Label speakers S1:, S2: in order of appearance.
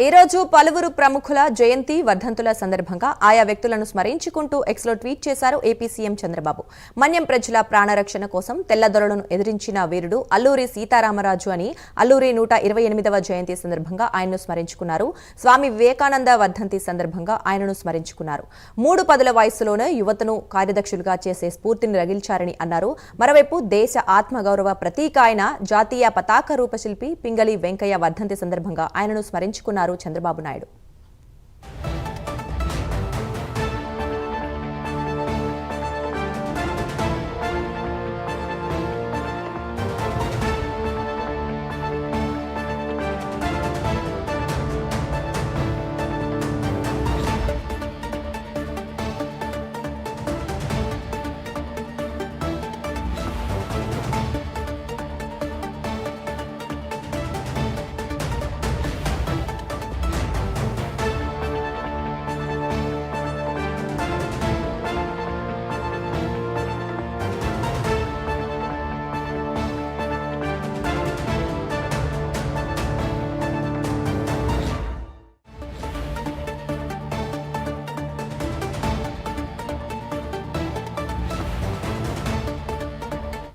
S1: ఈ రోజు పలువురు ప్రముఖుల జయంతి వర్ధంతుల సందర్భంగా ఆయా వ్యక్తులను స్మరించుకుంటూ ఎక్స్లో ట్వీట్ చేశారు ఏపీ సీఎం చంద్రబాబు. మన్యం ప్రజల ప్రాణరక్షణ కోసం తెల్లదొరలను ఎదిరించిన వీరుడు అల్లూరి సీతారామరాజు అని అల్లూరి 128వ జయంతి సందర్భంగా ఆయనను స్మరించుకున్నారు. స్వామి వివేకానంద వర్ధంతి సందర్భంగా ఆయనను స్మరించుకున్నారు. 3 పదుల వయసులోనే యువతను కార్యదక్షులుగా చేసే స్ఫూర్తిని రగిల్చారని అన్నారు. మరోవైపు దేశ ఆత్మగౌరవ ప్రతీక అయిన జాతీయ పతాక రూపశిల్పి పింగళి వెంకయ్య వర్ధంతి సందర్భంగా ఆయనను స్మరించుకున్నారు చంద్రబాబు నాయుడు.